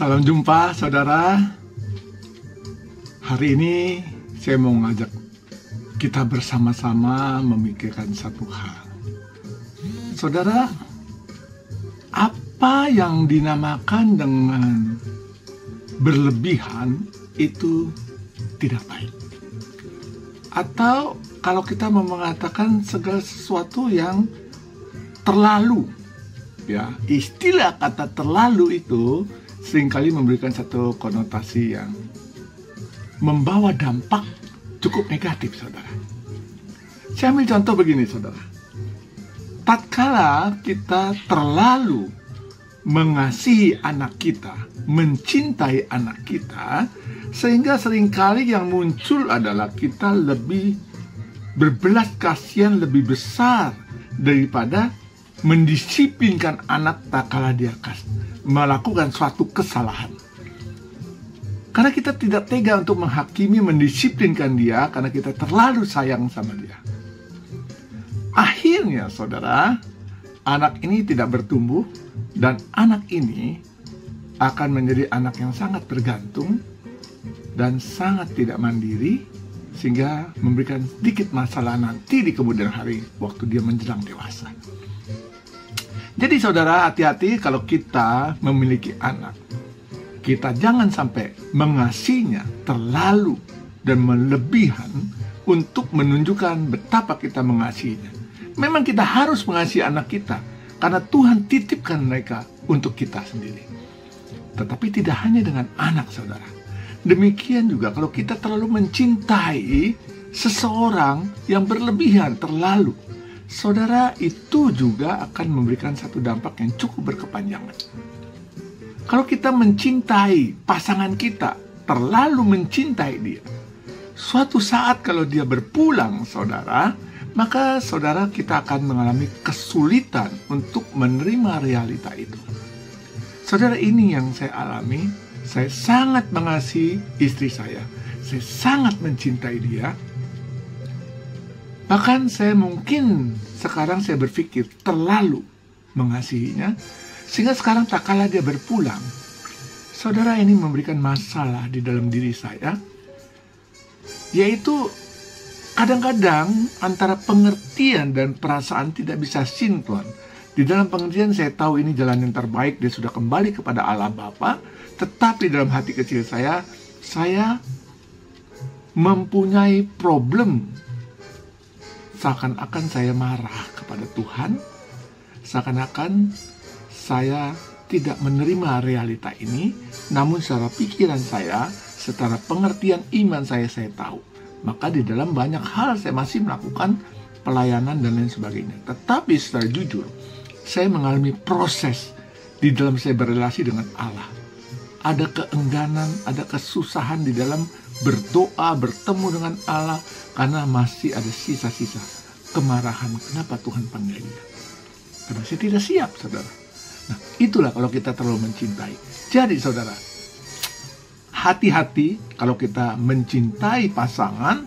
Salam jumpa saudara. Hari ini saya mau ngajak kita bersama-sama memikirkan satu hal. Saudara, apa yang dinamakan dengan berlebihan itu tidak baik. Atau kalau kita mau mengatakan segala sesuatu yang terlalu, ya, istilah kata terlalu itu seringkali memberikan satu konotasi yang membawa dampak cukup negatif, saudara. Saya ambil contoh begini, saudara. Tatkala kita terlalu mengasihi anak kita, mencintai anak kita, sehingga seringkali yang muncul adalah kita lebih berbelas kasihan lebih besar daripada mendisiplinkan anak tak kala dia melakukan suatu kesalahan. Karena kita tidak tega untuk menghakimi, mendisiplinkan dia karena kita terlalu sayang sama dia. Akhirnya, saudara, anak ini tidak bertumbuh dan anak ini akan menjadi anak yang sangat bergantung dan sangat tidak mandiri, sehingga memberikan sedikit masalah nanti di kemudian hari waktu dia menjelang dewasa. Jadi saudara, hati-hati kalau kita memiliki anak. Kita jangan sampai mengasihinya terlalu dan melebihan untuk menunjukkan betapa kita mengasihinya. Memang kita harus mengasihi anak kita karena Tuhan titipkan mereka untuk kita sendiri. Tetapi tidak hanya dengan anak, saudara. Demikian juga kalau kita terlalu mencintai seseorang yang berlebihan, terlalu, saudara, itu juga akan memberikan satu dampak yang cukup berkepanjangan. Kalau kita mencintai pasangan kita, terlalu mencintai dia, suatu saat kalau dia berpulang, saudara, maka saudara kita akan mengalami kesulitan untuk menerima realita itu. Saudara, ini yang saya alami. Saya sangat mengasihi istri saya sangat mencintai dia. Bahkan saya mungkin sekarang saya berpikir terlalu mengasihinya, sehingga sekarang tak kala dia berpulang, saudara, ini memberikan masalah di dalam diri saya, yaitu kadang-kadang antara pengertian dan perasaan tidak bisa sinkron. Di dalam pengertian saya tahu ini jalan yang terbaik, dia sudah kembali kepada Allah Bapa, tetapi dalam hati kecil saya mempunyai problem. Seakan-akan saya marah kepada Tuhan, seakan-akan saya tidak menerima realita ini, namun secara pikiran saya, secara pengertian iman saya tahu. Maka di dalam banyak hal saya masih melakukan pelayanan dan lain sebagainya. Tetapi secara jujur, saya mengalami proses di dalam saya berrelasi dengan Allah. Ada keengganan, ada kesusahan di dalam berdoa, bertemu dengan Allah, karena masih ada sisa-sisa kemarahan. Kenapa Tuhan panggil dia? Karena saya tidak siap, saudara. Nah, itulah kalau kita terlalu mencintai. Jadi, saudara, hati-hati kalau kita mencintai pasangan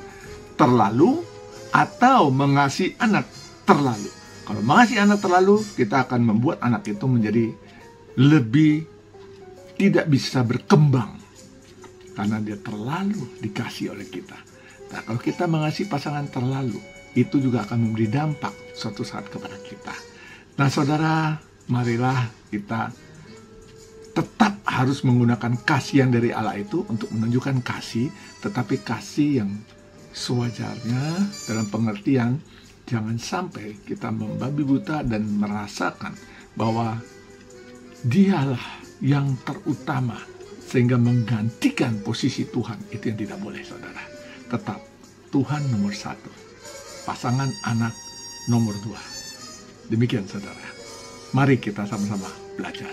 terlalu atau mengasihi anak terlalu. Kalau mengasihi anak terlalu, kita akan membuat anak itu menjadi lebih tidak bisa berkembang karena dia terlalu dikasih oleh kita. Nah, kalau kita mengasihi pasangan terlalu, itu juga akan memberi dampak suatu saat kepada kita. Nah, saudara, marilah kita tetap harus menggunakan kasih yang dari Allah itu untuk menunjukkan kasih, tetapi kasih yang sewajarnya dalam pengertian jangan sampai kita membabi buta dan merasakan bahwa dialah yang terutama sehingga menggantikan posisi Tuhan. Itu yang tidak boleh, saudara. Tetap Tuhan nomor 1, pasangan anak nomor 2. Demikian, saudara. Mari kita sama-sama belajar.